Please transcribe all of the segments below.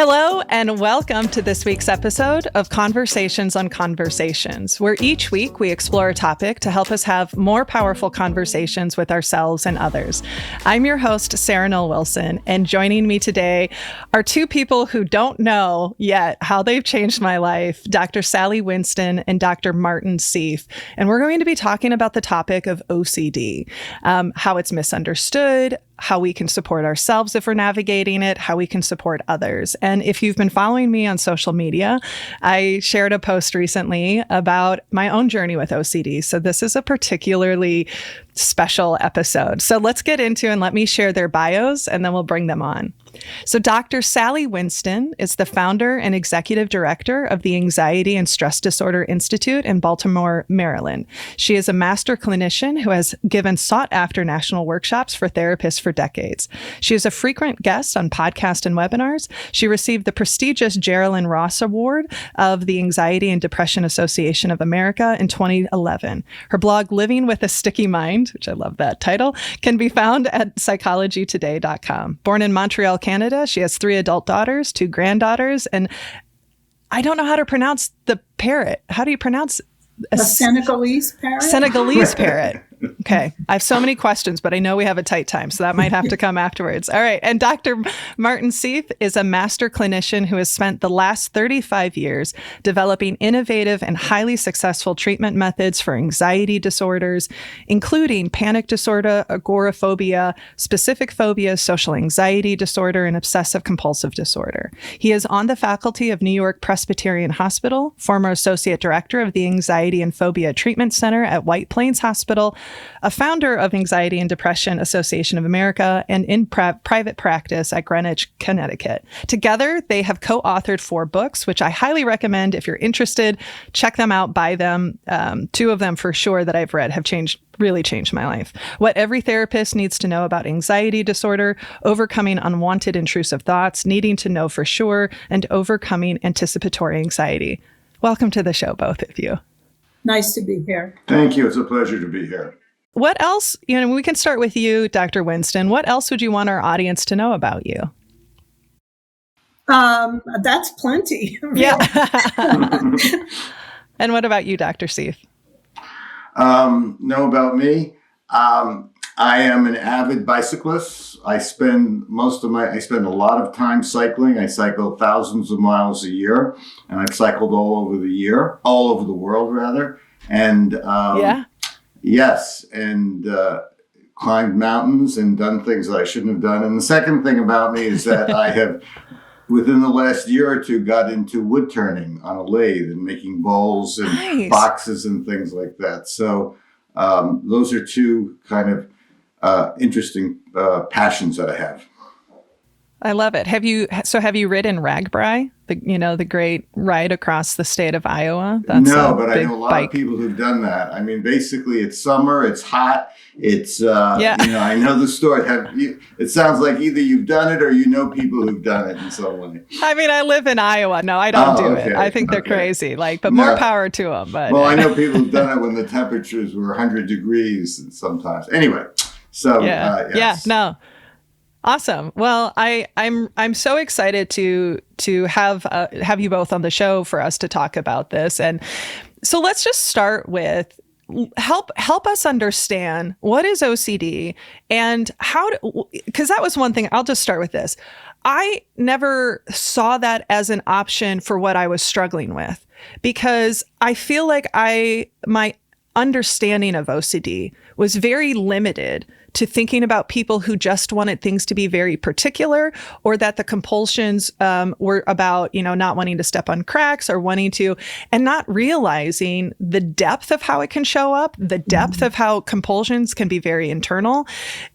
Hello, and welcome to this week's episode of Conversations on Conversations, where each week we explore a topic to help us have more powerful conversations with ourselves and others. I'm your host, Sarah Noll Wilson, and joining me today are two people who don't know yet how they've changed my life, Dr. Sally Winston and Dr. Martin Seif. And we're going to be talking about the topic of OCD, how it's misunderstood, how we can support ourselves if we're navigating it, how we can support others. And if you've been following me on social media, I shared a post recently about my own journey with OCD. So this is a particularly special episode. So let's get into and let me share their bios and then we'll bring them on. So Dr. Sally Winston is the founder and executive director of the Anxiety and Stress Disorder Institute in Baltimore, Maryland. She is a master clinician who has given sought-after national workshops for therapists for decades. She is a frequent guest on podcasts and webinars. She received the prestigious Jerilyn Ross Award of the Anxiety and Depression Association of America in 2011. Her blog, Living with a Sticky Mind, which I love that title, can be found at psychologytoday.com. Born in Montreal, Canada, she has 3 adult daughters, 2 granddaughters, and I don't know how to pronounce the parrot. How do you pronounce a Senegalese parrot? Senegalese parrot. Okay. I have so many questions, but I know we have a tight time, so that might have to come afterwards. All right. And Dr. Martin Seif is a master clinician who has spent the last 35 years developing innovative and highly successful treatment methods for anxiety disorders, including panic disorder, agoraphobia, specific phobias, social anxiety disorder, and obsessive-compulsive disorder. He is on the faculty of York-Presbyterian Hospital, former associate director of the Anxiety and Phobia Treatment Center at White Plains Hospital, a founder of Anxiety and Depression Association of America, and in private practice at Greenwich, Connecticut. Together, they have co-authored 4 books, which I highly recommend. If you're interested, check them out, buy them. 2 of them for sure that I've read have really changed my life. What Every Therapist Needs to Know About Anxiety Disorder, Overcoming Unwanted Intrusive Thoughts, Needing to Know for Sure, and Overcoming Anticipatory Anxiety. Welcome to the show, both of you. Nice to be here. Thank you. It's a pleasure to be here. What else, we can start with you, Dr. Winston. What else would you want our audience to know about you? That's plenty. Yeah. And what about you, Dr. Seif? Know about me? I am an avid bicyclist. I spend a lot of time cycling. I cycle thousands of miles a year, and I've cycled all over the world rather. And yes, and climbed mountains and done things that I shouldn't have done. And the second thing about me is that I have, within the last year or two, got into wood turning on a lathe and making bowls and boxes and things like that. So those are 2 kind of interesting passions that I have. I love it. Have you ridden Ragbri, the great ride across the state of Iowa? No, but I know a lot of people who've done that. I mean, basically it's summer, it's hot, it's, I know the story. It sounds like either you've done it or you know people who've done it in some way. I mean, I live in Iowa. No, I don't do it. I think they're crazy, but more power to them. But well, I know people who've done it when the temperatures were 100 degrees and sometimes. Anyway, so yes. No. Awesome. Well, I'm so excited to have you both on the show for us to talk about this. And so let's just start with help us understand what is OCD and because that was one thing. I'll just start with this. I never saw that as an option for what I was struggling with, because I feel like my understanding of OCD was very limited to thinking about people who just wanted things to be very particular, or that the compulsions were about, not wanting to step on cracks or wanting to, and not realizing the depth of how it can show up, the depth of how compulsions can be very internal.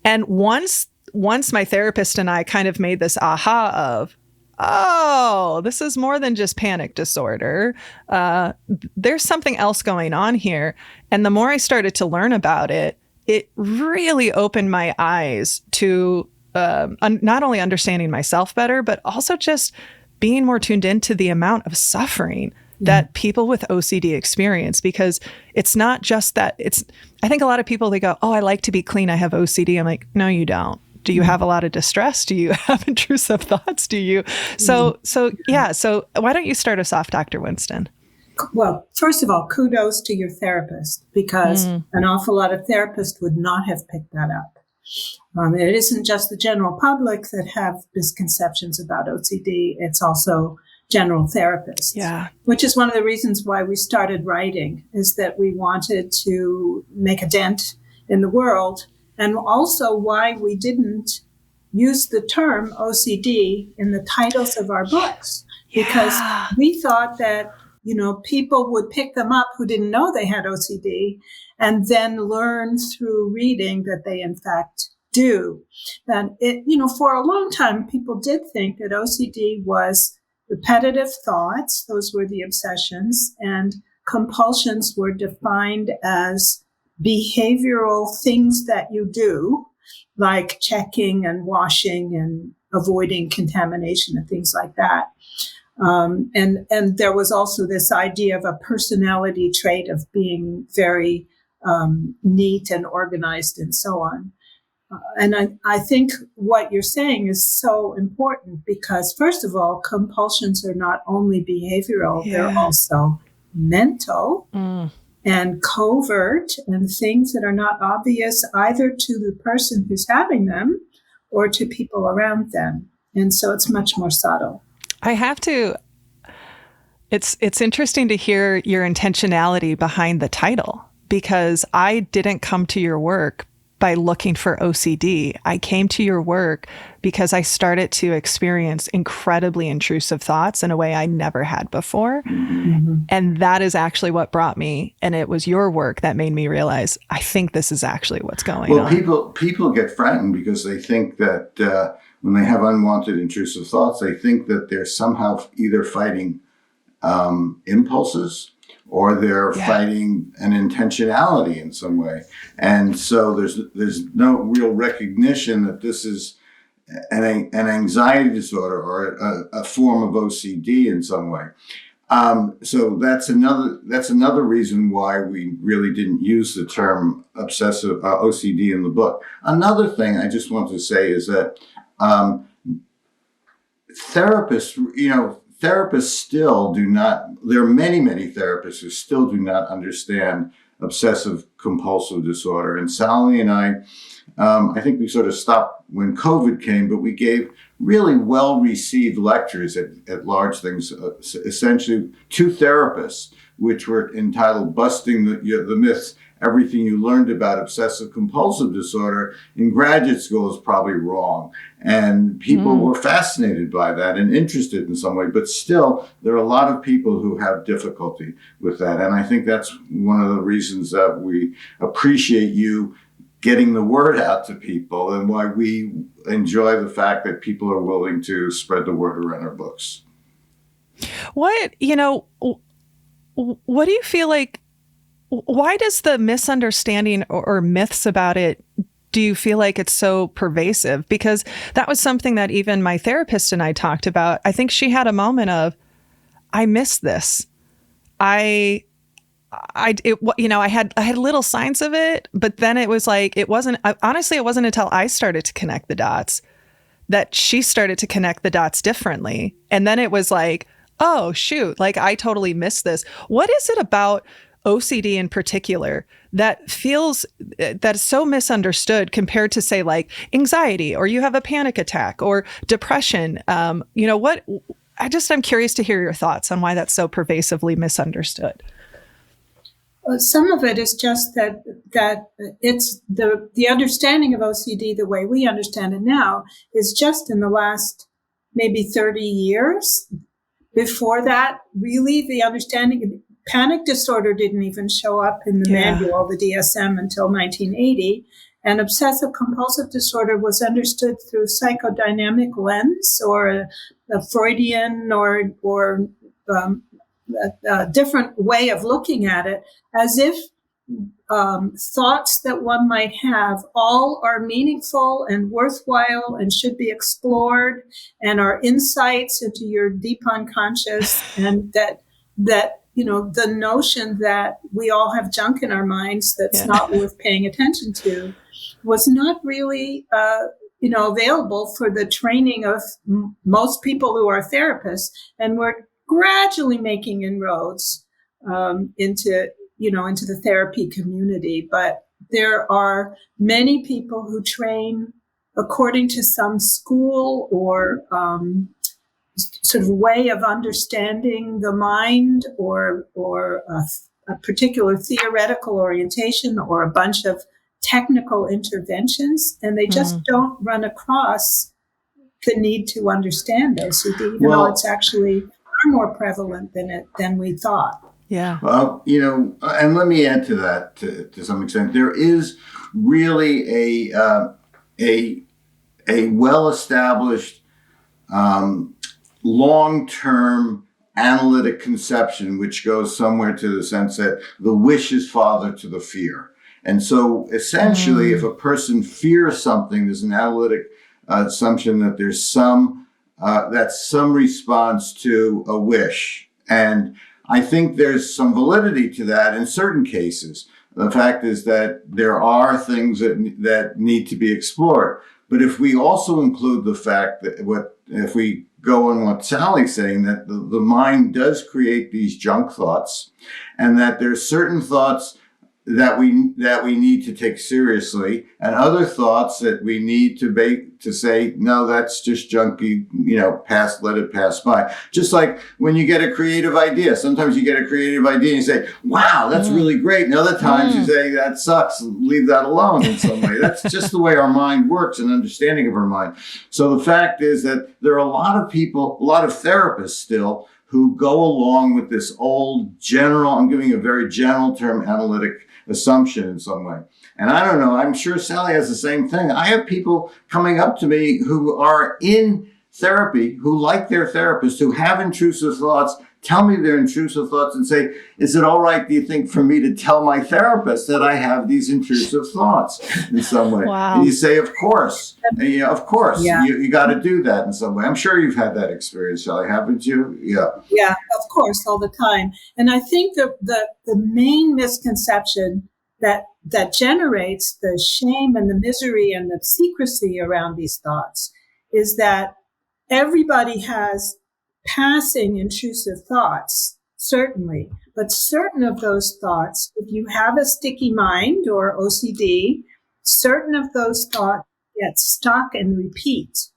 And once my therapist and I kind of made this aha of, oh, this is more than just panic disorder. There's something else going on here. And the more I started to learn about it, it really opened my eyes to not only understanding myself better, but also just being more tuned into the amount of suffering that people with OCD experience, because it's not just that. I think a lot of people, they go, oh, I like to be clean, I have OCD. I'm like, no, you don't. Do you have a lot of distress? Do you have intrusive thoughts? Do you? So why don't you start us off, Dr. Winston? Well, first of all, kudos to your therapist, because an awful lot of therapists would not have picked that up. It isn't just the general public that have misconceptions about OCD. It's also general therapists. Yeah. Which is one of the reasons why we started writing, is that we wanted to make a dent in the world, and also why we didn't use the term OCD in the titles of our books, because we thought that, people would pick them up who didn't know they had OCD and then learn through reading that they in fact do. And for a long time, people did think that OCD was repetitive thoughts. Those were the obsessions, and compulsions were defined as behavioral things that you do, like checking and washing and avoiding contamination and things like that. And there was also this idea of a personality trait of being very neat and organized and so on. And I think what you're saying is so important, because, first of all, compulsions are not only behavioral, they're also mental and covert, and things that are not obvious either to the person who's having them or to people around them. And so it's much more subtle. It's interesting to hear your intentionality behind the title, because I didn't come to your work by looking for OCD. I came to your work because I started to experience incredibly intrusive thoughts in a way I never had before. Mm-hmm. And that is actually what brought me. And it was your work that made me realize, I think this is actually what's going on. Well, people get frightened because they think that when they have unwanted intrusive thoughts, they think that they're somehow either fighting impulses, or they're fighting an intentionality in some way. And so there's no real recognition that this is an anxiety disorder or a form of OCD in some way. So that's another reason why we really didn't use the term obsessive OCD in the book. Another thing I just want to say is that therapists still do not, there are many therapists who still do not understand obsessive-compulsive disorder. And Sally and I think we sort of stopped when COVID came, but we gave really well-received lectures at large things, essentially to therapists, which were entitled Busting the Myths. Everything you learned about obsessive-compulsive disorder in graduate school is probably wrong. And people were fascinated by that and interested in some way. But still, there are a lot of people who have difficulty with that. And I think that's one of the reasons that we appreciate you getting the word out to people, and why we enjoy the fact that people are willing to spread the word around our books. What do you feel like? Why does the misunderstanding or myths about it, do you feel like it's so pervasive? Because that was something that even my therapist and I talked about. I think she had a moment of, I missed this. I had little signs of it, but then it was like, it wasn't until I started to connect the dots that she started to connect the dots differently. And then it was like, oh shoot, like I totally missed this. What is it about OCD in particular that feels that's so misunderstood compared to, say, like anxiety, or you have a panic attack, or depression? I'm curious to hear your thoughts on why that's so pervasively misunderstood. Some of it is just that it's the understanding of OCD, the way we understand it now, is just in the last maybe 30 years. Before that, really, the understanding. Panic disorder didn't even show up in the manual, the DSM, until 1980. And obsessive-compulsive disorder was understood through psychodynamic lens, or a Freudian or a different way of looking at it, as if thoughts that one might have all are meaningful and worthwhile and should be explored and are insights into your deep unconscious, and that the notion that we all have junk in our minds that's not worth paying attention to was not really, available for the training of most people who are therapists. And we're gradually making inroads into the therapy community. But there are many people who train according to some school or sort of way of understanding the mind, or a particular theoretical orientation, or a bunch of technical interventions, and they just don't run across the need to understand OCD, even though it's actually far more prevalent than we thought. Yeah. Well, and let me add to that to some extent. There is really a well-established long-term analytic conception, which goes somewhere to the sense that the wish is father to the fear. And so essentially, if a person fears something, there's an analytic assumption that there's that's some response to a wish. And I think there's some validity to that in certain cases. The fact is that there are things that need to be explored. But if we also include the fact that if we go on what Sally's saying, that the mind does create these junk thoughts, and that there's certain thoughts that we need to take seriously, and other thoughts that we need to say, no, that's just junky, let it pass by. Just like when you get a creative idea, sometimes you get a creative idea and you say, wow, that's really great. And other times you say, that sucks, leave that alone in some way. That's just the way our mind works and understanding of our mind. So the fact is that there are a lot of people, a lot of therapists still, who go along with this old general, I'm giving a very general term, analytic assumption in some way. And I don't know, I'm sure Sally has the same thing. I have people coming up to me who are in therapy, who like their therapist, who have intrusive thoughts, tell me their intrusive thoughts and say, is it all right, do you think, for me to tell my therapist that I have these intrusive thoughts in some way? Wow. And you say, of course. And of course, you got to do that in some way. I'm sure you've had that experience, Sally, haven't you? Yeah. Yeah, of course, all the time. And I think the main misconception that generates the shame and the misery and the secrecy around these thoughts is that everybody has passing intrusive thoughts, certainly, but certain of those thoughts, if you have a sticky mind or OCD, certain of those thoughts get stuck and repeat.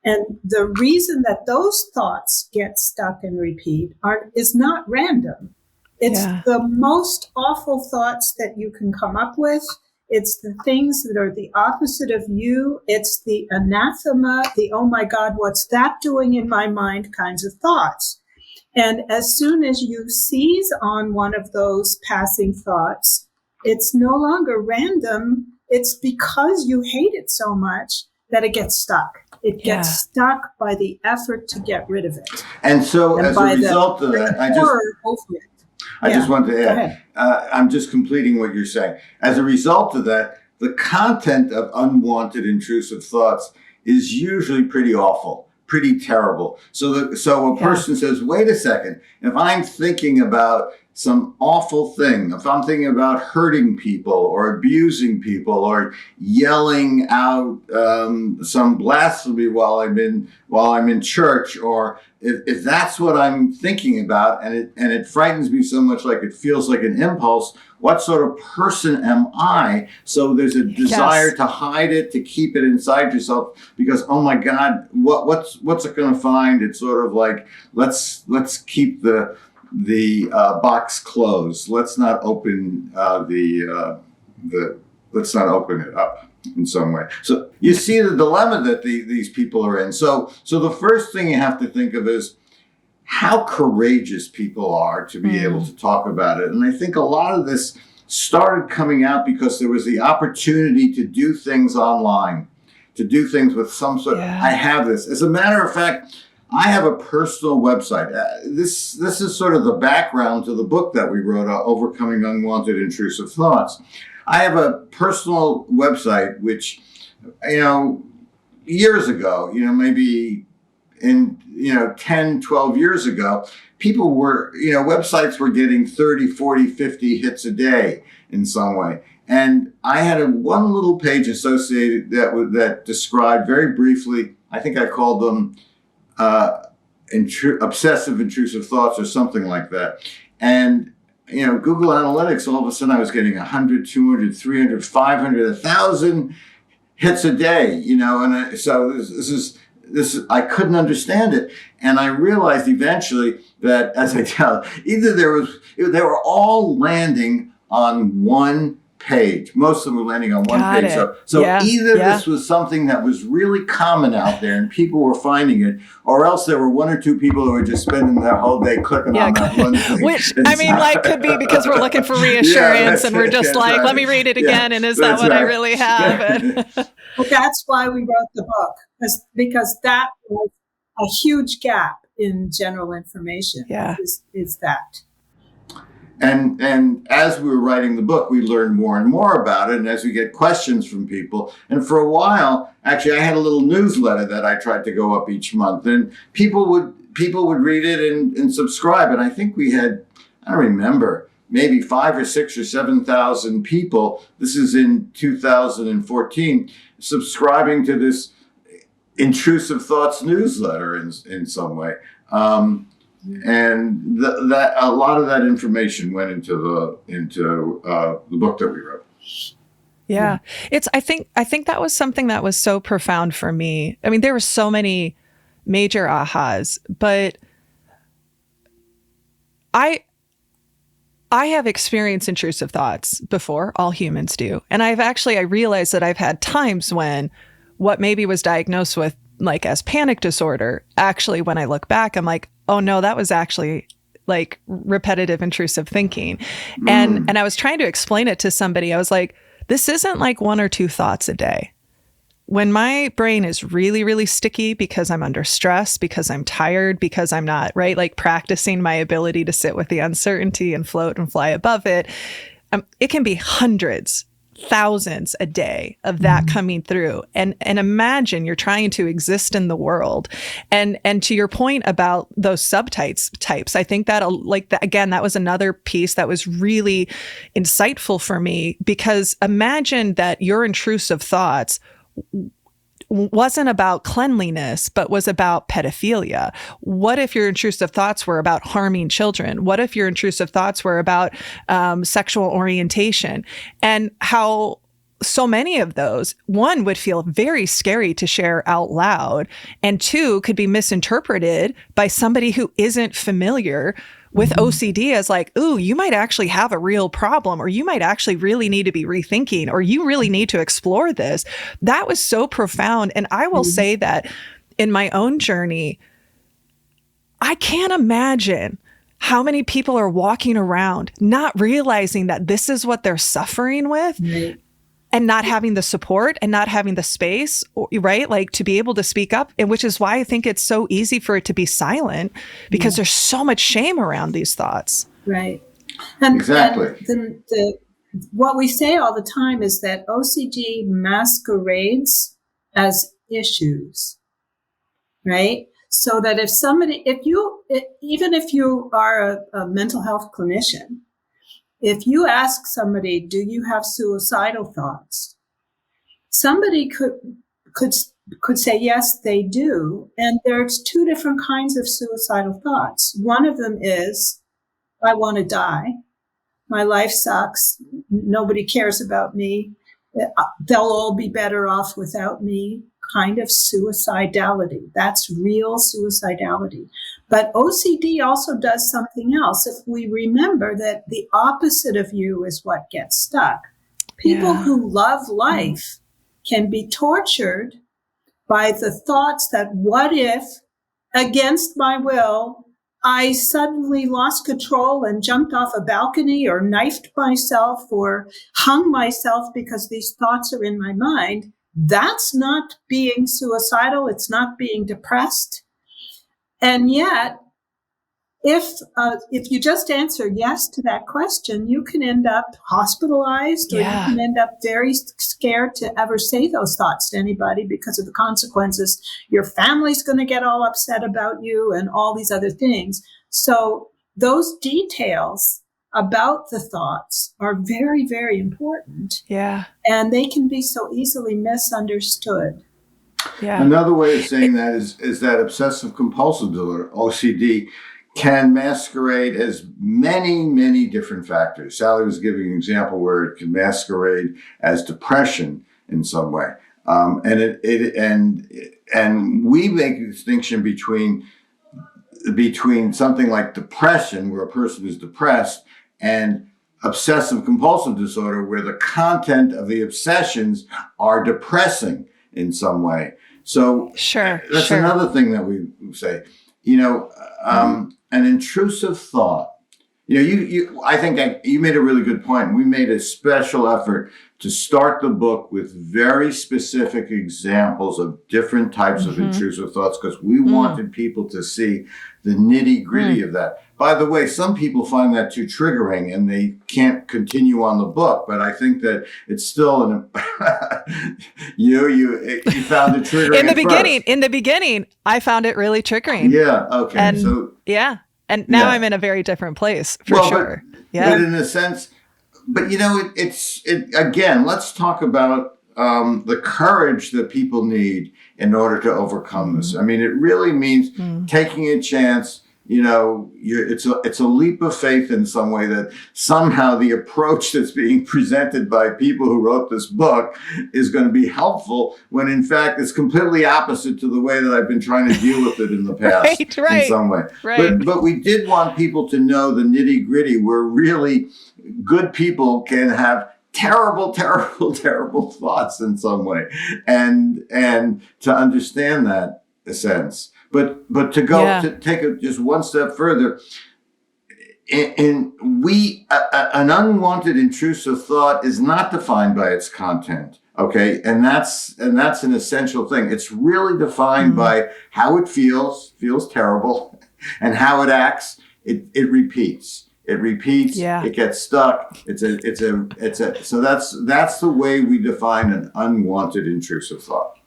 And the reason that those thoughts get stuck and repeat is not random. It's the most awful thoughts that you can come up with. It's the things that are the opposite of you. It's the anathema, the, oh my God, what's that doing in my mind kinds of thoughts. And as soon as you seize on one of those passing thoughts, it's no longer random. It's because you hate it so much that it gets stuck. It gets stuck by the effort to get rid of it. And so as a result of that, I just want to add, I'm just completing what you're saying. As a result of that, the content of unwanted intrusive thoughts is usually pretty awful, pretty terrible. So a person says, wait a second, if I'm thinking about some awful thing, if I'm thinking about hurting people or abusing people or yelling out some blasphemy while I'm in church, or if that's what I'm thinking about, and it frightens me so much, like it feels like an impulse, what sort of person am I? So there's a desire to hide it, to keep it inside yourself, because, oh my God, what's it going to find? It's sort of like, let's keep the box closed. Let's not open let's not open it up in some way. So you see the dilemma that these people are in. So the first thing you have to think of is how courageous people are to be able to talk about it. And I think a lot of this started coming out because there was the opportunity to do things online, to do things with some sort of, I have this. As a matter of fact, I have a personal website. This is sort of the background to the book that we wrote, Overcoming Unwanted Intrusive Thoughts. I have a personal website, which, years ago, maybe in, 10, 12 years ago, people were, websites were getting 30, 40, 50 hits a day in some way. And I had one little page associated that described very briefly, I think I called them obsessive intrusive thoughts or something like that. And, Google Analytics, all of a sudden I was getting 100, 200, 300, 500, 1,000 hits a day, and so this is, I couldn't understand it. And I realized eventually that, as I tell, they were all landing on one page. Most of them were landing on one page. So either this was something that was really common out there and people were finding it, or else there were one or two people who were just spending their whole day clicking on that one thing. Which, could be because we're looking for reassurance and we're just like, let me read it again. And is that what I really have? Well, that's why we wrote the book, because that was a huge gap in general information. Is that. And as we were writing the book, we learned more and more about it. And as we get questions from people, and for a while, actually, I had a little newsletter that I tried to go up each month, and people would read it and subscribe. And I think we had, I don't remember, maybe 5,000 or 6,000 or 7,000 people. This is in 2014, subscribing to this Intrusive Thoughts newsletter in some way. And that a lot of that information went into the book that we wrote. Yeah, I think that was something that was so profound for me. I mean, there were so many major ahas, but I have experienced intrusive thoughts before. All humans do, and I realized that I've had times when what maybe was diagnosed with like as panic disorder, actually, when I look back, I'm like, oh no, that was actually like repetitive intrusive thinking. And I was trying to explain it to somebody. I was like, this isn't like one or two thoughts a day. When my brain is really, really sticky because I'm under stress, because I'm tired, because I'm not like practicing my ability to sit with the uncertainty and float and fly above it, it can be hundreds, thousands a day of that coming through. And imagine you're trying to exist in the world. And to your point about those subtypes, I think that again, that was another piece that was really insightful for me, because imagine that your intrusive thoughts wasn't about cleanliness, but was about pedophilia. What if your intrusive thoughts were about harming children? What if your intrusive thoughts were about sexual orientation? And how so many of those, one, would feel very scary to share out loud, and two, could be misinterpreted by somebody who isn't familiar with OCD as like, ooh, you might actually have a real problem, or you might actually really need to be rethinking, or you really need to explore this. That was so profound. And I will say that in my own journey, I can't imagine how many people are walking around not realizing that this is what they're suffering with. Right. And not having the support and not having the space, right? Like to be able to speak up, and which is why I think it's so easy for it to be silent, because there's so much shame around these thoughts. Right. And, exactly. And what we say all the time is that OCD masquerades as issues, right? So that even if you are a mental health clinician, if you ask somebody, do you have suicidal thoughts? Somebody could say, yes, they do. And there's two different kinds of suicidal thoughts. One of them is, I want to die. My life sucks. Nobody cares about me. They'll all be better off without me. Kind of suicidality. That's real suicidality. But OCD also does something else. If we remember that the opposite of you is what gets stuck. People who love life can be tortured by the thoughts that what if, against my will, I suddenly lost control and jumped off a balcony or knifed myself or hung myself because these thoughts are in my mind. That's not being suicidal. It's not being depressed. And yet, if you just answer yes to that question, you can end up hospitalized, or you can end up very scared to ever say those thoughts to anybody because of the consequences. Your family's going to get all upset about you and all these other things. So those details about the thoughts are very, very important. Yeah. And they can be so easily misunderstood. Yeah. Another way of saying that is that obsessive-compulsive disorder, OCD, can masquerade as many, many different factors. Sally was giving an example where it can masquerade as depression in some way. And we make a distinction between something like depression, where a person is depressed, and obsessive-compulsive disorder, where the content of the obsessions are depressing in some way. So that's another thing that we say. An intrusive thought. I think you made a really good point. We made a special effort to start the book with very specific examples of different types of intrusive thoughts, because we wanted people to see the nitty-gritty of that. By the way, some people find that too triggering and they can't continue on the book, but I think that it's still you found it triggering in the beginning, I found it really triggering. Yeah. Okay. And now I'm in a very different place for sure. But in a sense, again, let's talk about the courage that people need in order to overcome this. I mean, it really means taking a chance. It's a leap of faith in some way that somehow the approach that's being presented by people who wrote this book is going to be helpful, when in fact it's completely opposite to the way that I've been trying to deal with it in the past in some way. Right. But we did want people to know the nitty-gritty, where really good people can have terrible, terrible, terrible thoughts in some way, and to understand that sense. But to go to take it just one step further, an unwanted intrusive thought is not defined by its content. Okay, and that's an essential thing. It's really defined by how it feels terrible, and how it acts. It repeats. It gets stuck. So that's the way we define an unwanted intrusive thought.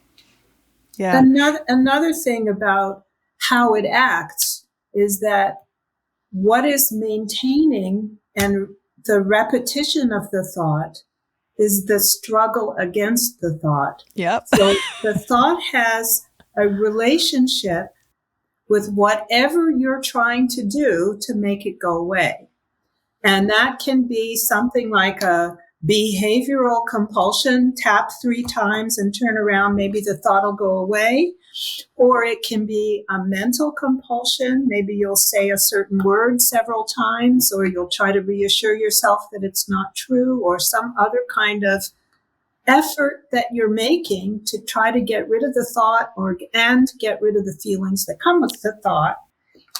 Yeah. Another thing about how it acts is that what is maintaining and the repetition of the thought is the struggle against the thought. Yep. So the thought has a relationship with whatever you're trying to do to make it go away. And that can be something like a behavioral compulsion, tap 3 times and turn around, maybe the thought will go away. Or it can be a mental compulsion. Maybe you'll say a certain word several times, or you'll try to reassure yourself that it's not true, or some other kind of effort that you're making to try to get rid of the thought and get rid of the feelings that come with the thought.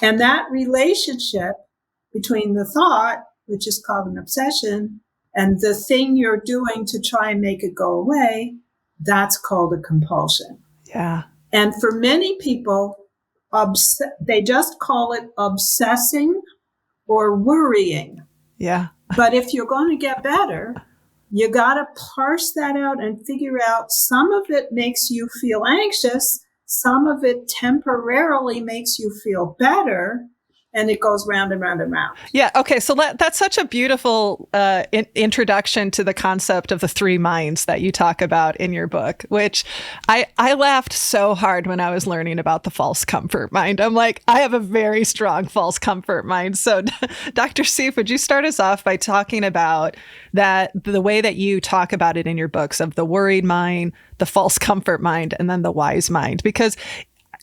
And that relationship between the thought, which is called an obsession, and the thing you're doing to try and make it go away, that's called a compulsion. Yeah. And for many people, they just call it obsessing or worrying. Yeah. But if you're going to get better, you got to parse that out and figure out some of it makes you feel anxious, some of it temporarily makes you feel better. And it goes round and round and round. Yeah. Okay. So that's such a beautiful introduction to the concept of the 3 minds that you talk about in your book, which I laughed so hard when I was learning about the false comfort mind. I'm like, I have a very strong false comfort mind. So Dr. Seif, would you start us off by talking about the way that you talk about it in your books, of the worried mind, the false comfort mind, and then the wise mind? Because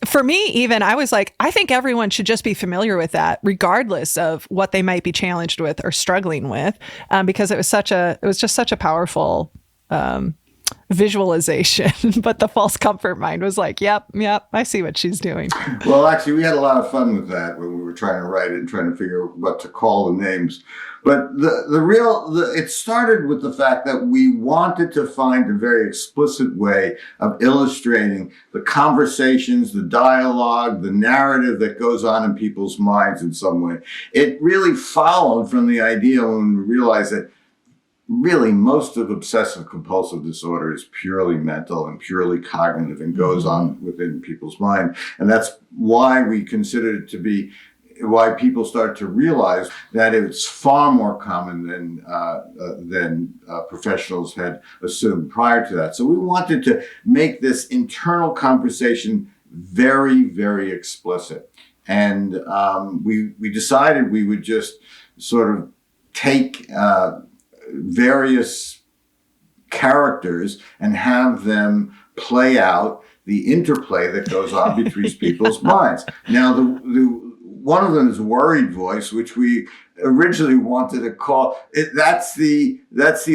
for me, even, I was like, I think everyone should just be familiar with that, regardless of what they might be challenged with or struggling with, because it was just such a powerful visualization. But the false comfort mind was like, yep, I see what she's doing. Well, actually, we had a lot of fun with that when we were trying to write it and trying to figure out what to call the names. But it started with the fact that we wanted to find a very explicit way of illustrating the conversations, the dialogue, the narrative that goes on in people's minds in some way. It really followed from the idea when we realized that really most of obsessive-compulsive disorder is purely mental and purely cognitive and goes on within people's mind. And that's why we considered it to be why people start to realize that it's far more common than professionals had assumed prior to that. So we wanted to make this internal conversation very, very explicit. And we decided we would just sort of take various characters and have them play out the interplay that goes on between people's minds. Now, the one of them is worried voice, which we originally wanted to call it. That's the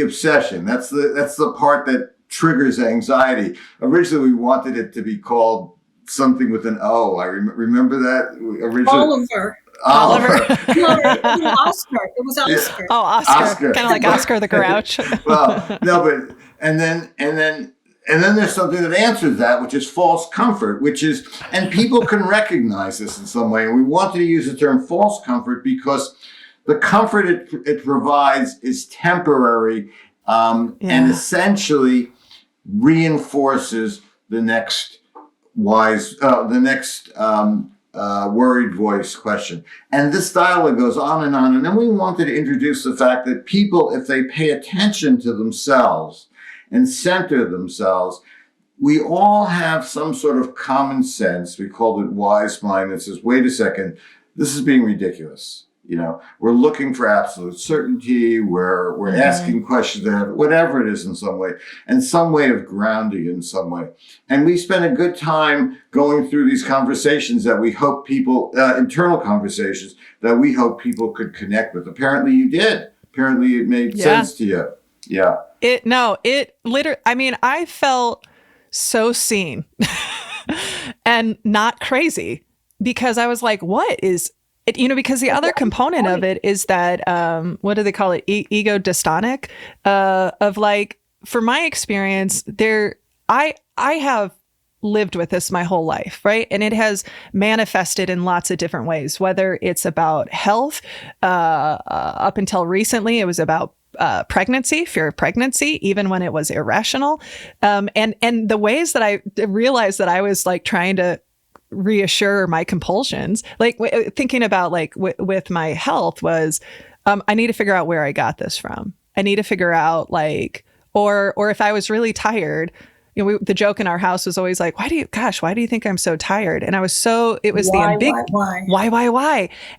obsession. That's the part that triggers anxiety. Originally, we wanted it to be called something with an O. I remember that originally. Oliver. No, Oscar. It was Oscar. Yeah. Oh, Oscar. Kind of like Oscar the Grouch. Well, no, but and then there's something that answers that, which is false comfort, and people can recognize this in some way. And we wanted to use the term false comfort because the comfort it provides is temporary and essentially reinforces the next worried voice question. And this dialogue goes on. And then we wanted to introduce the fact that people, if they pay attention to themselves and center themselves, we all have some sort of common sense. We called it wise mind that says, wait a second, this is being ridiculous. We're looking for absolute certainty. We're asking questions that have whatever it is in some way, and some way of grounding in some way. And we spent a good time going through these conversations that we hope people, internal conversations that we hope people could connect with. Apparently you did. Apparently it made sense to you. Yeah. It literally, I felt so seen and not crazy because I was like, what is it? Because the other component of it is that, what do they call it? Ego dystonic, of like, for my experience I have lived with this my whole life, right? And it has manifested in lots of different ways, whether it's about health, up until recently, it was about pregnancy, fear of pregnancy, even when it was irrational. And the ways that I realized that I was like trying to reassure my compulsions, like thinking about like with my health was, I need to figure out where I got this from. I need to figure out like, or if I was really tired, the joke in our house was always like, why do you think I'm so tired? And it was why?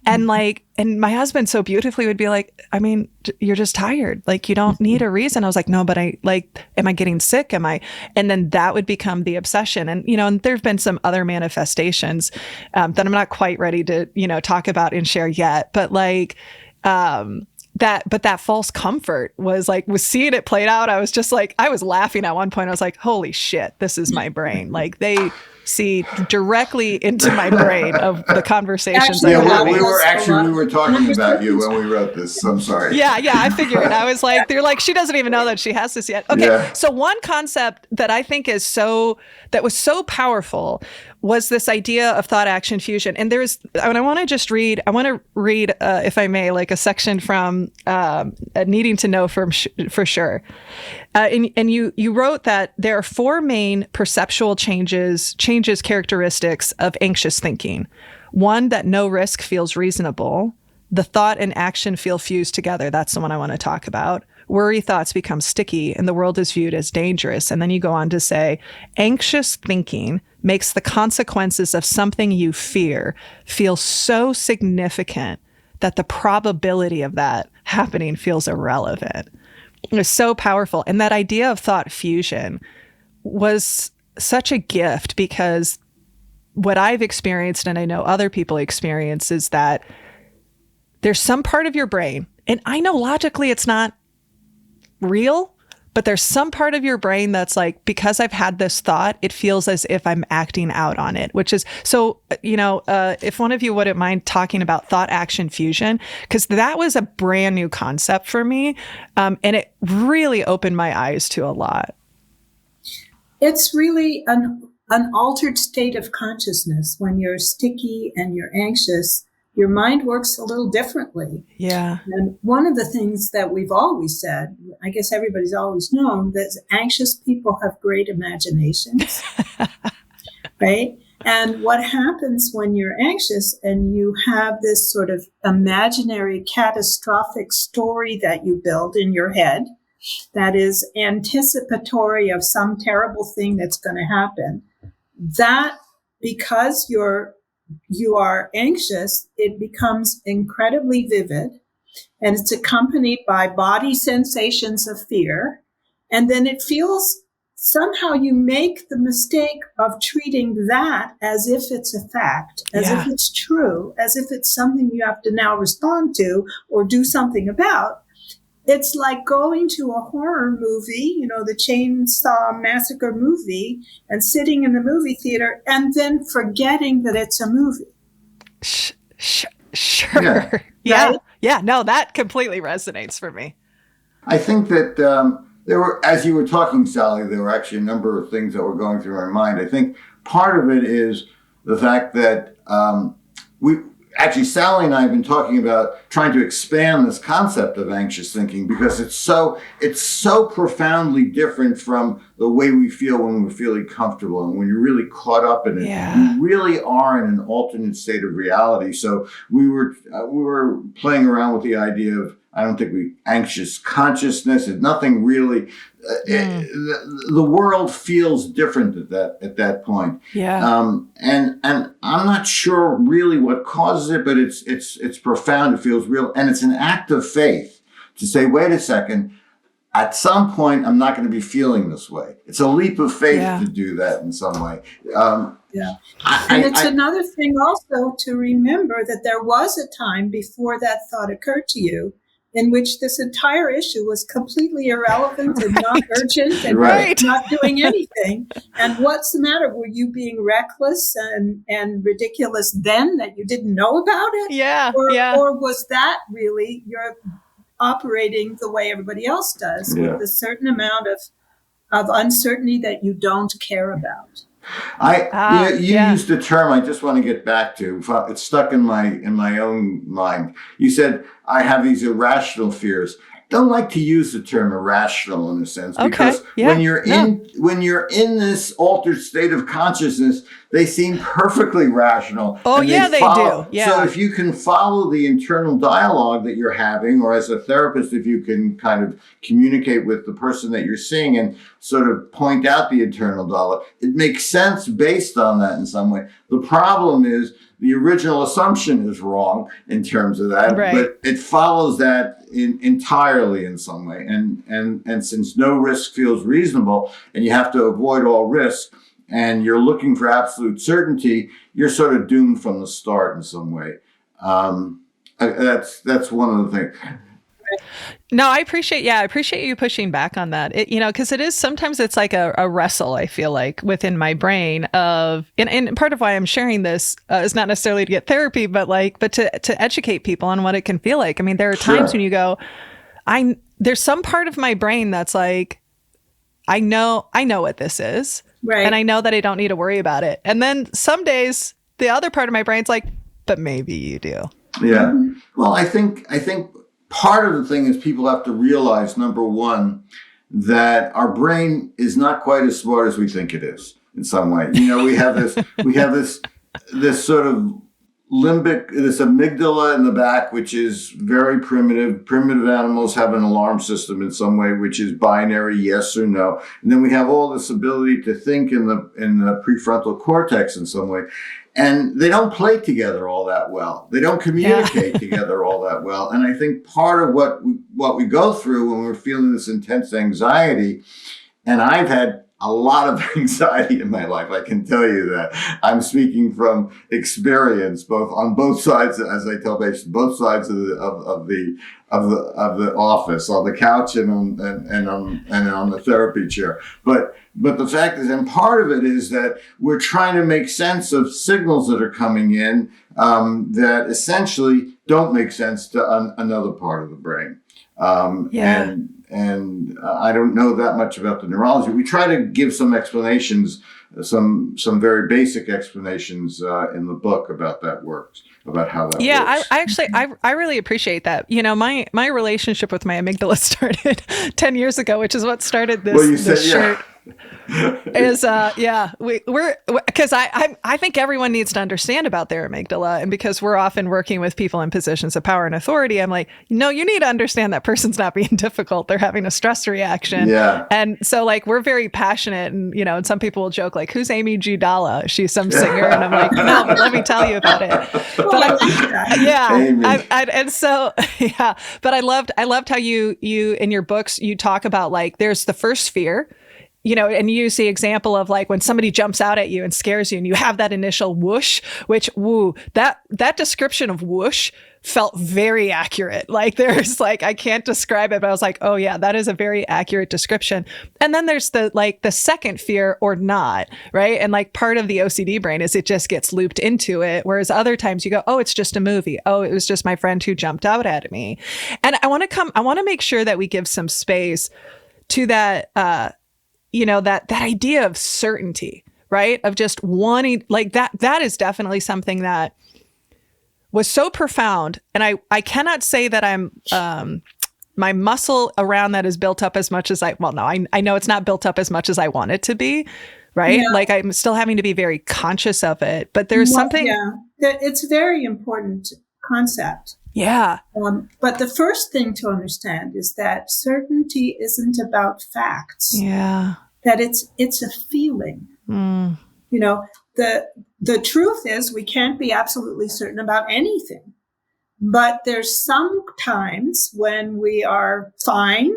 And like, and my husband so beautifully would be like, you're just tired. Like, you don't need a reason. I was like, no, but am I getting sick? And then that would become the obsession. And, and there've been some other manifestations, that I'm not quite ready to, talk about and share yet, but like, that false comfort was seeing it played out. I was just like, I was laughing at one point. I was like, holy shit, this is my brain. Like they see directly into my brain of the conversations. We were talking about you when we wrote this. I'm sorry. Yeah. I figured. I was like, they're like, she doesn't even know that she has this yet. Okay. Yeah. So one concept that I think that was so powerful was this idea of thought action fusion. And I want to read, if I may, like a section from Needing to Know for Sure. And you wrote that there are four main perceptual changes characteristics of anxious thinking. One, that no risk feels reasonable. The thought and action feel fused together. That's the one I want to talk about. Worry thoughts become sticky and the world is viewed as dangerous. And then you go on to say, anxious thinking makes the consequences of something you fear feel so significant that the probability of that happening feels irrelevant. It was so powerful. And that idea of thought fusion was such a gift because what I've experienced, and I know other people experience, is that there's some part of your brain, and I know logically it's not real, but there's some part of your brain that's like, because I've had this thought, it feels as if I'm acting out on it, which is so, if one of you wouldn't mind talking about thought action fusion, because that was a brand new concept for me. And it really opened my eyes to a lot. It's really an altered state of consciousness. When you're sticky and you're anxious, your mind works a little differently. Yeah. And one of the things that we've always said, I guess everybody's always known, that anxious people have great imaginations, right? And what happens when you're anxious and you have this sort of imaginary catastrophic story that you build in your head that is anticipatory of some terrible thing that's going to happen, that because you are anxious, it becomes incredibly vivid, and it's accompanied by body sensations of fear. And then it feels somehow you make the mistake of treating that as if it's a fact, as if it's true, as if it's something you have to now respond to or do something about. It's like going to a horror movie, the Chainsaw Massacre movie, and sitting in the movie theater and then forgetting that it's a movie. Sure. Yeah. Right? Yeah. No, that completely resonates for me. I think that there were, as you were talking, Sally, there were actually a number of things that were going through my mind. I think part of it is the fact that Sally and I have been talking about trying to expand this concept of anxious thinking because it's so profoundly different from the way we feel when we're feeling comfortable and when you're really caught up in it. Yeah. You really are in an alternate state of reality. So we were playing around with the idea of, I don't think anxious consciousness is nothing really. The world feels different at that point. Yeah. And I'm not sure really what causes it, but it's profound. It feels real, and it's an act of faith to say, wait a second. At some point, I'm not going to be feeling this way. It's a leap of faith to do that in some way. Another thing also to remember that there was a time before that thought occurred to you in which this entire issue was completely irrelevant and not urgent and not doing anything. And what's the matter? Were you being reckless and ridiculous then that you didn't know about it? Yeah. Or was that really your operating the way everybody else does with a certain amount of uncertainty that you don't care about? You used a term I just want to get back to. It's stuck in my own mind. You said, I have these irrational fears. Don't like to use the term irrational in a sense because when you're in this altered state of consciousness, they seem perfectly rational. Oh, yeah, they do. Yeah. So if you can follow the internal dialogue that you're having, or as a therapist, if you can kind of communicate with the person that you're seeing and sort of point out the internal dialogue, it makes sense based on that in some way. The problem is the original assumption is wrong in terms of that, but it follows that entirely in some way. And since no risk feels reasonable and you have to avoid all risk and you're looking for absolute certainty, you're sort of doomed from the start in some way. That's one of the things. No, I appreciate you pushing back on that. Because it is sometimes it's like a wrestle, I feel like, within my brain of, and part of why I'm sharing this is not necessarily to get therapy, but to educate people on what it can feel like. I mean, there are times when you go, there's some part of my brain that's like, I know what this is. Right. And I know that I don't need to worry about it. And then some days the other part of my brain's like, but maybe you do. Yeah. Well, I think part of the thing is people have to realize, number one, that our brain is not quite as smart as we think it is in some way. We have this sort of limbic, this amygdala in the back, which is very primitive. Primitive animals have an alarm system in some way, which is binary, yes or no. And then we have all this ability to think in the prefrontal cortex in some way. And they don't play together all that well. They don't communicate together all that well. And I think part of what we go through when we're feeling this intense anxiety, and I've had a lot of anxiety in my life. I can tell you that. I'm speaking from experience, on both sides, as I tell patients, both sides of the office, on the couch and on the therapy chair. But the fact is, and part of it is that we're trying to make sense of signals that are coming in that essentially don't make sense to another part of the brain. And I don't know that much about the neurology. We try to give some explanations, some very basic explanations in the book about that works, about how that works. Yeah, I really appreciate that. My relationship with my amygdala started 10 years ago, which is what started this shirt. is we're because I think everyone needs to understand about their amygdala, and because we're often working with people in positions of power and authority, I'm like, no, you need to understand that person's not being difficult, they're having a stress reaction. And so like we're very passionate, and and some people will joke like, who's Amy G. Dalla? She's some singer, and I'm like, no, but let me tell you about it. But but I loved how you in your books you talk about like there's the first fear, and you use the example of like when somebody jumps out at you and scares you and you have that initial whoosh, which that description of whoosh felt very accurate. Like there's like, I can't describe it, but I was like, oh yeah, that is a very accurate description. And then there's the second fear or not, right? And like part of the OCD brain is it just gets looped into it. Whereas other times you go, oh, it's just a movie. Oh, it was just my friend who jumped out at me. And I want to make sure that we give some space to that, that idea of certainty, right? Of just wanting, like that is definitely something that was so profound. And I cannot say that I'm, my muscle around that is built up as much as I know it's not built up as much as I want it to be, right? Yeah. Like I'm still having to be very conscious of it, but there's something. Yeah, it's a very important concept. Yeah. But the first thing to understand is that certainty isn't about facts. Yeah. That it's a feeling. Mm. The truth is we can't be absolutely certain about anything. But there's some times when we are fine,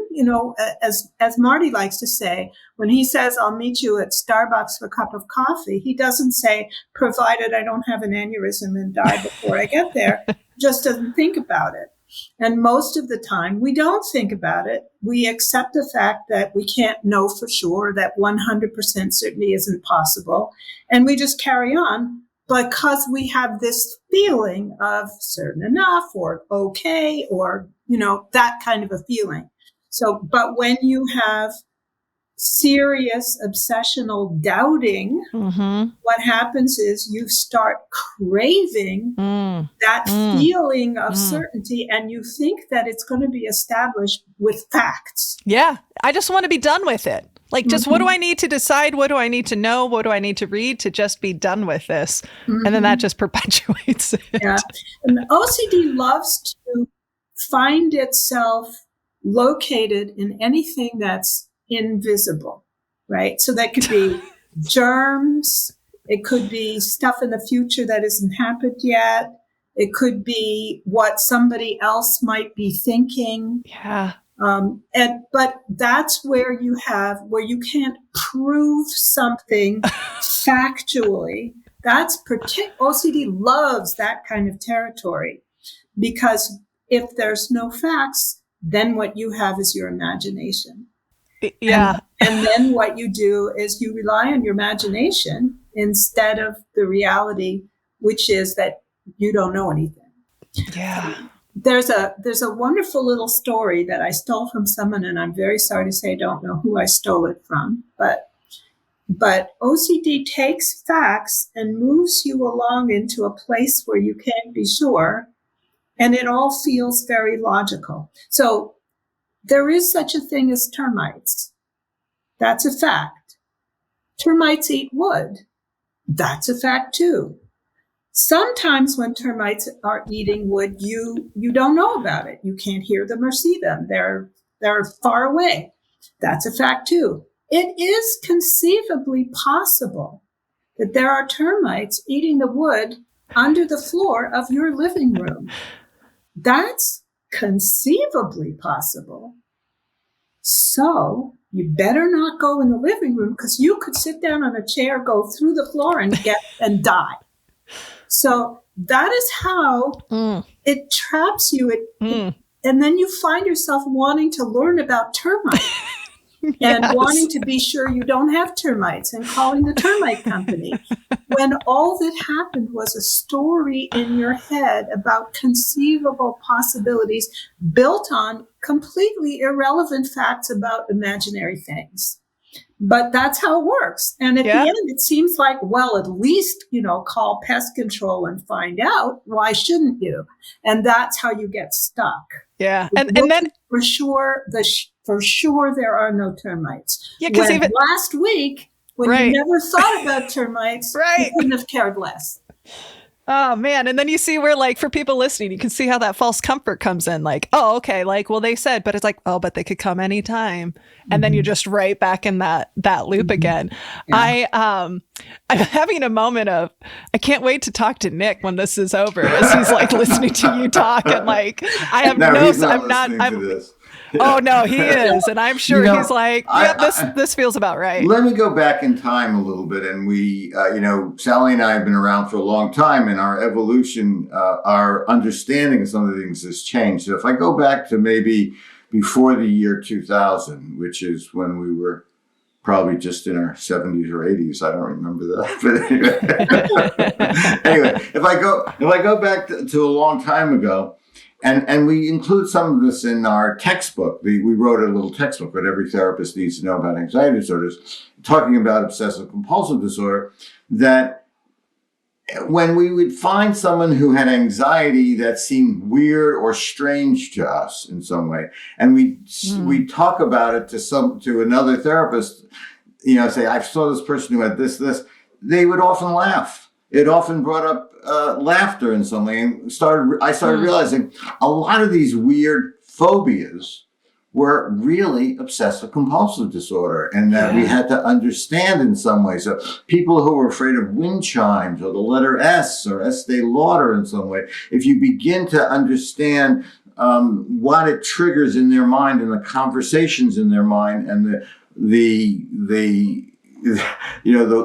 as Marty likes to say, when he says, I'll meet you at Starbucks for a cup of coffee, he doesn't say, provided I don't have an aneurysm and die before I get there, just doesn't think about it. And most of the time we don't think about it. We accept the fact that we can't know for sure, that 100% certainty isn't possible. And we just carry on. Because we have this feeling of certain enough or okay or, that kind of a feeling. So, but when you have serious obsessional doubting, what happens is you start craving that feeling of certainty, and you think that it's going to be established with facts. Yeah. I just want to be done with it. Like, just what do I need to decide? What do I need to know? What do I need to read to just be done with this? And then that just perpetuates it. Yeah. And OCD loves to find itself located in anything that's invisible, right? So that could be germs. It could be stuff in the future that hasn't happened yet. It could be what somebody else might be thinking. Yeah. But that's where you can't prove something factually. OCD loves that kind of territory, because if there's no facts, then what you have is your imagination. Yeah. And then what you do is you rely on your imagination instead of the reality, which is that you don't know anything. Yeah. There's a wonderful little story that I stole from someone, and I'm very sorry to say I don't know who I stole it from, but OCD takes facts and moves you along into a place where you can't be sure, and it all feels very logical. So there is such a thing as termites. That's a fact. Termites eat wood. That's a fact too. Sometimes when termites are eating wood, you don't know about it. You can't hear them or see them. They're far away. That's a fact too. It is conceivably possible that there are termites eating the wood under the floor of your living room. That's conceivably possible. So you better not go in the living room, because you could sit down on a chair, go through the floor and die. So that is how it traps you. And then you find yourself wanting to learn about termites and wanting to be sure you don't have termites and calling the termite company, when all that happened was a story in your head about conceivable possibilities built on completely irrelevant facts about imaginary things. But that's how it works. And at the end, it seems like, well, at least, call pest control and find out. Why shouldn't you? And that's how you get stuck. Yeah. And then for sure, for sure there are no termites. Yeah, because even last week, when you never thought about termites, you couldn't have cared less. Oh, man. And then you see where, like, for people listening, you can see how that false comfort comes in. Like, oh, okay. Like, well, they said, but it's like, oh, but they could come anytime. And then you're just right back in that loop again. Yeah. I'm having a moment of, I can't wait to talk to Nick when this is over, as he's like listening to you talk. And like, I have Oh, no, he is. And I'm sure he's like, yeah, this feels about right. Let me go back in time a little bit. And we, Sally and I have been around for a long time, and our evolution, our understanding of some of the things has changed. So if I go back to maybe before the year 2000, which is when we were probably just in our 70s or 80s, I don't remember that. But anyway, if I go back to a long time ago, and we include some of this in our textbook. We wrote a little textbook, what every therapist needs to know about anxiety disorders, talking about obsessive-compulsive disorder, that when we would find someone who had anxiety that seemed weird or strange to us in some way, and we talk about it to another therapist, say, I saw this person who had this, they would often laugh. It often brought up laughter in some way, and I started realizing a lot of these weird phobias were really obsessive-compulsive disorder, and that we had to understand in some way. So people who were afraid of wind chimes or the letter S or Estee Lauder in some way, if you begin to understand what it triggers in their mind and the conversations in their mind and the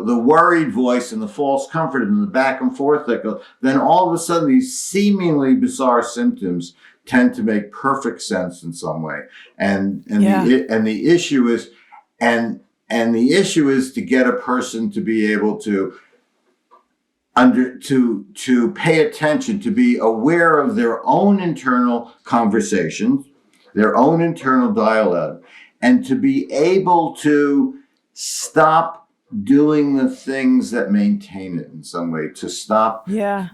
worried voice and the false comfort and the back and forth that go, then all of a sudden these seemingly bizarre symptoms tend to make perfect sense in some way. And the issue is to get a person to be able to pay attention, to be aware of their own internal conversations, their own internal dialogue, and to be able to stop doing the things that maintain it in some way, to stop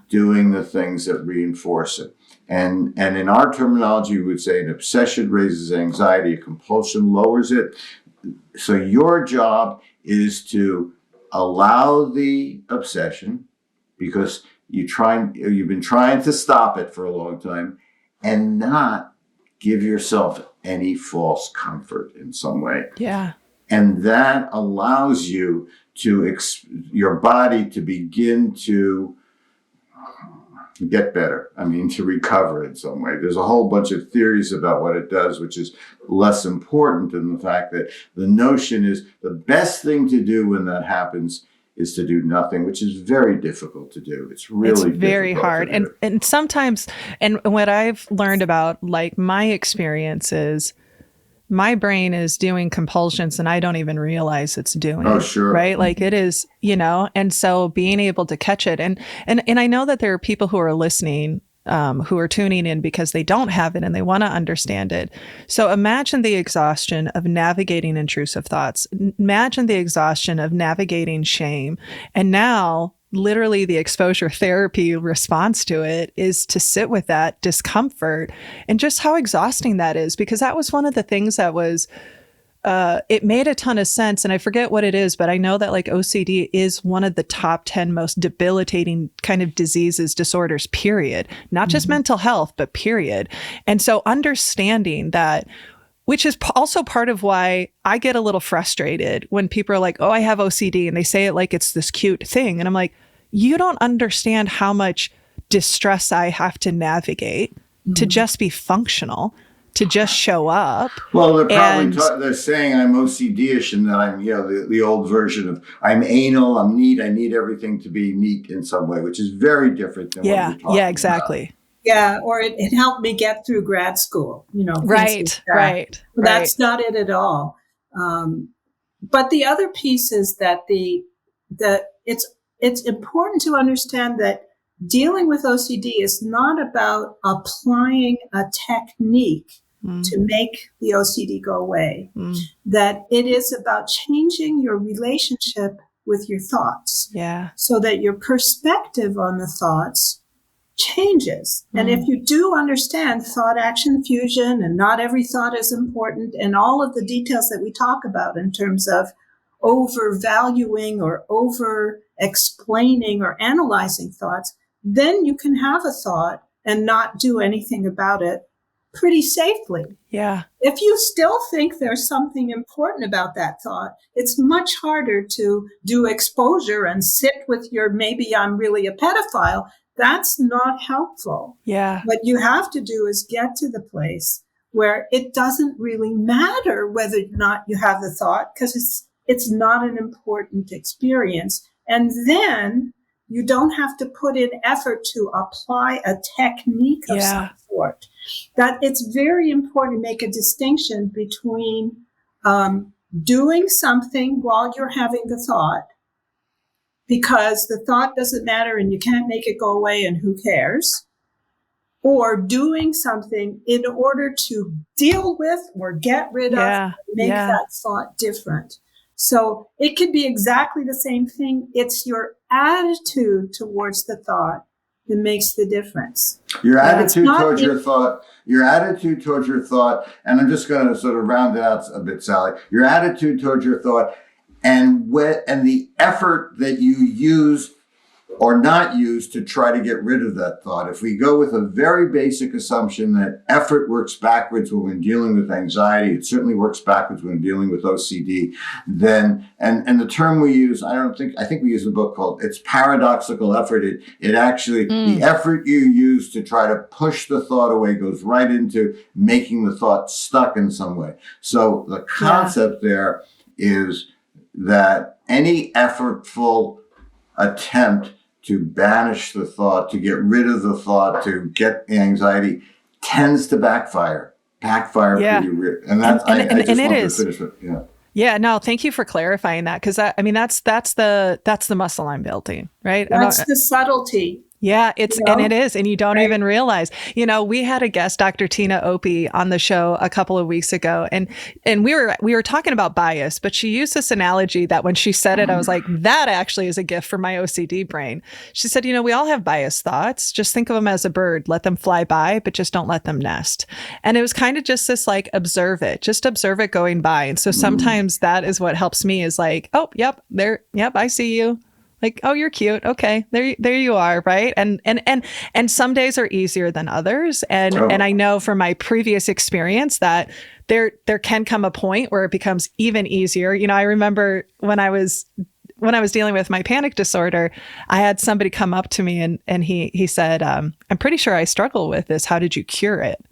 doing the things that reinforce it. And in our terminology, we would say an obsession raises anxiety, a compulsion lowers it. So your job is to allow the obsession, because you've been trying to stop it for a long time, and not give yourself any false comfort in some way. Yeah. And that allows you your body to begin to get better. To recover in some way. There's a whole bunch of theories about what it does, which is less important than the fact that the notion is the best thing to do when that happens is to do nothing, which is very difficult to do. It's very hard. And sometimes, and what I've learned about, like, my experience is, my brain is doing compulsions and I don't even realize it's doing it. Oh, sure. Right? Like it is, and so being able to catch it. And I know that there are people who are listening, who are tuning in because they don't have it and they want to understand it. So imagine the exhaustion of navigating intrusive thoughts. Imagine the exhaustion of navigating shame. And now literally the exposure therapy response to it is to sit with that discomfort and just how exhausting that is, because that was one of the things that was, it made a ton of sense. And I forget what it is, but I know that like OCD is one of the top 10 most debilitating kind of disorders, period. Not just mental health, but period. And so understanding that, which is also part of why I get a little frustrated when people are like, oh, I have OCD, and they say it like it's this cute thing. And I'm like, you don't understand how much distress I have to navigate to just be functional, to just show up. Well, they're probably they're saying I'm OCD-ish and that I'm, the old version of I'm anal, I'm neat, I need everything to be neat in some way, which is very different than what you're talking Yeah, exactly. about. Yeah, or it helped me get through grad school, Right. But that's not it at all. But the other piece is that it's important to understand that dealing with OCD is not about applying a technique to make the OCD go away. That it is about changing your relationship with your thoughts. Yeah. So that your perspective on the thoughts changes. And if you do understand thought action fusion and not every thought is important and all of the details that we talk about in terms of overvaluing or over explaining or analyzing thoughts, then you can have a thought and not do anything about it pretty safely. Yeah. If you still think there's something important about that thought, it's much harder to do exposure and sit with your, maybe I'm really a pedophile. That's not helpful. Yeah. What you have to do is get to the place where it doesn't really matter whether or not you have the thought, because it's not an important experience. And then you don't have to put in effort to apply a technique of some sort. That it's very important to make a distinction between doing something while you're having the thought, because the thought doesn't matter and you can't make it go away and who cares, or doing something in order to deal with or get rid of, make that thought different. So it could be exactly the same thing. It's your attitude towards the thought that makes the difference. Your attitude towards your thought, and I'm just going to sort of round it out a bit, Sally. Your attitude towards your thought and the effort that you use or not use to try to get rid of that thought. If we go with a very basic assumption that effort works backwards when we're dealing with anxiety, it certainly works backwards when dealing with OCD, then, and the term we use, I think we use a book called, it's paradoxical effort. It actually, the effort you use to try to push the thought away goes right into making the thought stuck in some way. So the concept there is that any effortful attempt to banish the thought, to get rid of the thought, to get the anxiety, tends to backfire pretty real. And that's, I just want to finish with, Yeah, no, thank you for clarifying that. Cause that's the muscle I'm building, right? That's the subtlety. Yeah, and it is. And you don't even realize, we had a guest, Dr. Tina Opie, on the show a couple of weeks ago, and we were talking about bias, but she used this analogy that when she said it, I was like, that actually is a gift for my OCD brain. She said, we all have biased thoughts. Just think of them as a bird, let them fly by, but just don't let them nest. And it was kind of just this observe it going by. And so sometimes that is what helps me is like, oh, yep, I see you. Like, oh, you're cute. Okay, there you are, right? And some days are easier than others. And I know from my previous experience that there can come a point where it becomes even easier. I remember when I was dealing with my panic disorder, I had somebody come up to me and he said, I'm pretty sure I struggle with this. How did you cure it?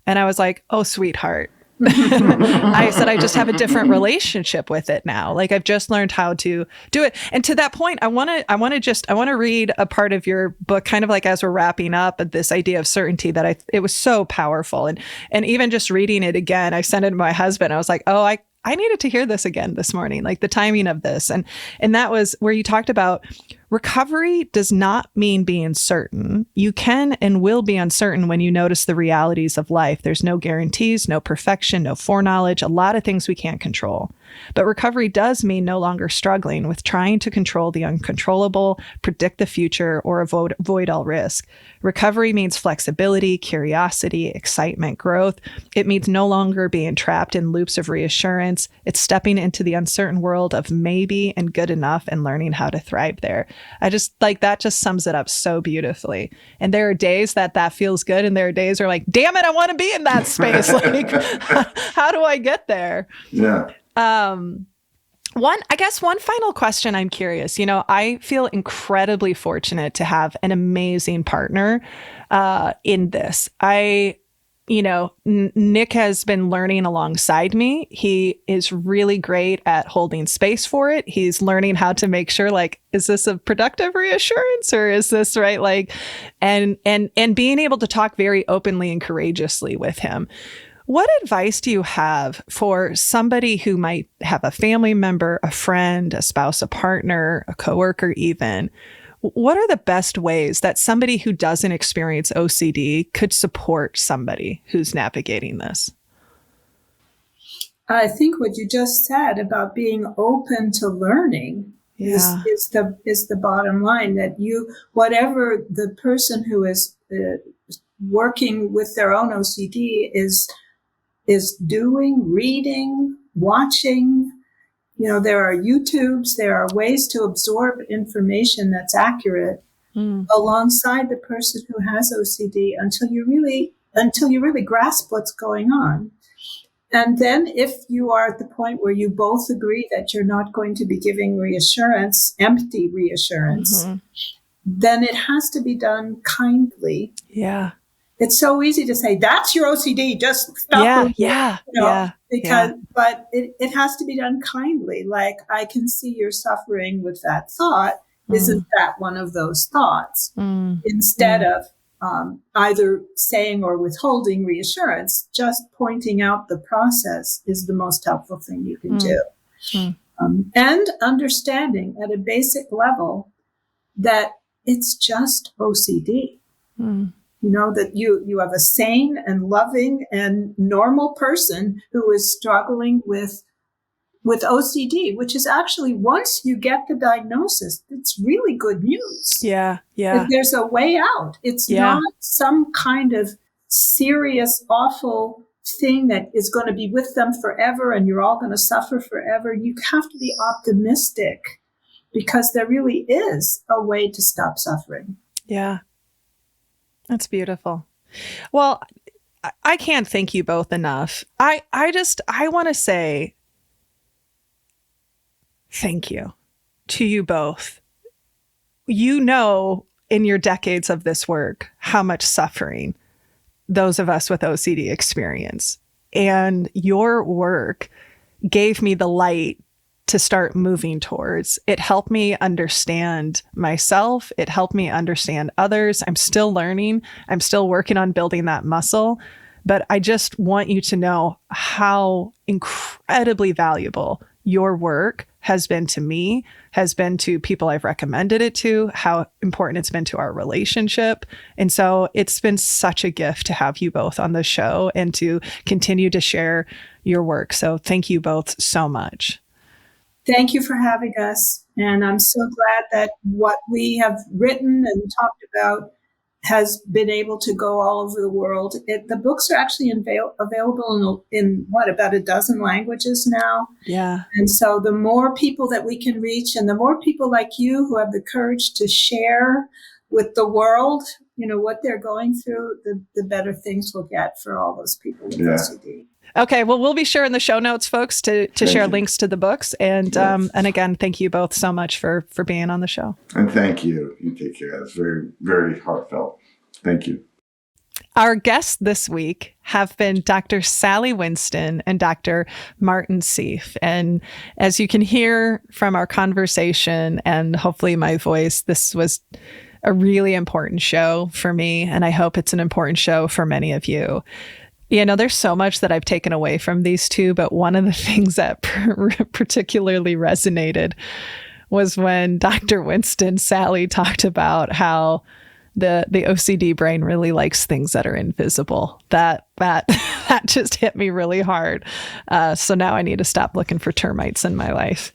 And I was like, oh, sweetheart. I said, I just have a different relationship with it now. Like I've just learned how to do it. And to that point, I want to read a part of your book, kind of like as we're wrapping up, this idea of certainty that it was so powerful. And even just reading it again, I sent it to my husband. I was like, oh, I needed to hear this again this morning, like the timing of this. And that was where you talked about recovery does not mean being certain. You can and will be uncertain when you notice the realities of life. There's no guarantees, no perfection, no foreknowledge, a lot of things we can't control. But recovery does mean no longer struggling with trying to control the uncontrollable, predict the future, or avoid all risk. Recovery means flexibility, curiosity, excitement, growth. It means no longer being trapped in loops of reassurance. It's stepping into the uncertain world of maybe and good enough and learning how to thrive there. I just that just sums it up so beautifully. And there are days that feels good. And there are days where like, damn it, I want to be in that space. Like, how do I get there? Yeah. One final question. I'm curious, I feel incredibly fortunate to have an amazing partner, in this. Nick has been learning alongside me. He is really great at holding space for it. He's learning how to make sure, like, is this a productive reassurance or is this right? Like, and being able to talk very openly and courageously with him. What advice do you have for somebody who might have a family member, a friend, a spouse, a partner, a coworker even? What are the best ways that somebody who doesn't experience OCD could support somebody who's navigating this? I think what you just said about being open to learning Yeah. is the bottom line, that whatever the person who is working with their own OCD is doing, reading, watching. There are YouTubes, there are ways to absorb information that's accurate alongside the person who has OCD until you really grasp what's going on. And then if you are at the point where you both agree that you're not going to be giving reassurance, empty reassurance, then it has to be done kindly. Yeah. It's so easy to say, that's your OCD, just stop. But it has to be done kindly. Like, I can see you're suffering with that thought. Isn't that one of those thoughts? Instead of either saying or withholding reassurance, just pointing out the process is the most helpful thing you can do. And understanding at a basic level that it's just OCD. That you have a sane and loving and normal person who is struggling with OCD, which is actually, once you get the diagnosis, it's really good news. Yeah. There's a way out. It's not some kind of serious, awful thing that is going to be with them forever and you're all going to suffer forever. You have to be optimistic, because there really is a way to stop suffering. Yeah. That's beautiful. Well, I can't thank you both enough. I want to say thank you to you both. In your decades of this work, how much suffering those of us with OCD experience. And your work gave me the light to start moving towards. It helped me understand myself. It helped me understand others. I'm still learning. I'm still working on building that muscle. But I just want you to know how incredibly valuable your work has been to me, has been to people I've recommended it to, how important it's been to our relationship. And so it's been such a gift to have you both on the show and to continue to share your work. So thank you both so much. Thank you for having us. And I'm so glad that what we have written and talked about has been able to go all over the world. The books are actually available in about a dozen languages now. Yeah. And so the more people that we can reach, and the more people like you who have the courage to share with the world, what they're going through, the better things we'll get for all those people with OCD. Okay, well, we'll be sure in the show notes, folks, to share links to the books. And and again, thank you both so much for being on the show. And thank you. You take care. It's very, very heartfelt. Thank you. Our guests this week have been Dr. Sally Winston and Dr. Martin Seif. And as you can hear from our conversation and hopefully my voice, this was a really important show for me. And I hope it's an important show for many of you. There's so much that I've taken away from these two, but one of the things that particularly resonated was when Dr. Winston Sally talked about how the OCD brain really likes things that are invisible. That just hit me really hard. So now I need to stop looking for termites in my life.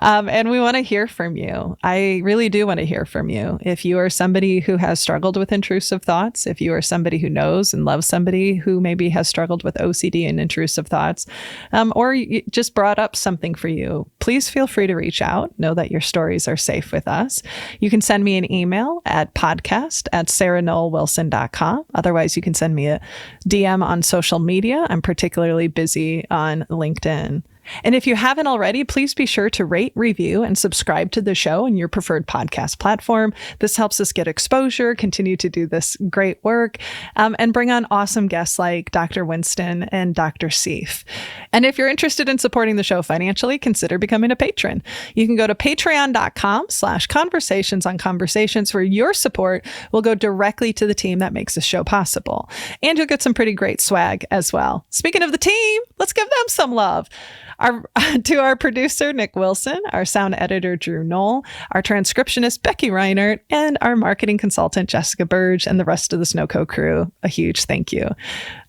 And we want to hear from you. I really do want to hear from you. If you are somebody who has struggled with intrusive thoughts, if you are somebody who knows and loves somebody who maybe has struggled with OCD and intrusive thoughts, or you just brought up something for you, please feel free to reach out. Know that your stories are safe with us. You can send me an email at podcast@sarahnollwilson.com. Otherwise, you can send me a DM on social media. I'm particularly busy on LinkedIn. And if you haven't already, please be sure to rate, review, and subscribe to the show in your preferred podcast platform. This helps us get exposure, continue to do this great work, and bring on awesome guests like Dr. Winston and Dr. Seif. And if you're interested in supporting the show financially, consider becoming a patron. You can go to patreon.com/conversations on conversations, where your support will go directly to the team that makes this show possible. And you'll get some pretty great swag as well. Speaking of the team, let's give them some love. To our producer, Nick Wilson, our sound editor, Drew Knoll, our transcriptionist, Becky Reinert, and our marketing consultant, Jessica Burge, and the rest of the Snowco crew, a huge thank you.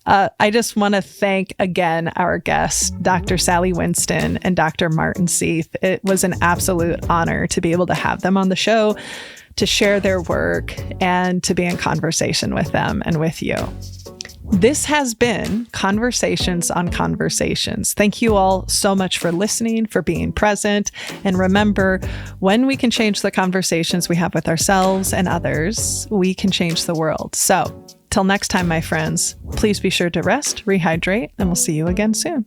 I just want to thank again our guests, Dr. Sally Winston and Dr. Martin Seif. It was an absolute honor to be able to have them on the show, to share their work, and to be in conversation with them and with you. This has been Conversations on Conversations. Thank you all so much for listening, for being present. And remember, when we can change the conversations we have with ourselves and others, we can change the world. So, till next time, my friends, please be sure to rest, rehydrate, and we'll see you again soon.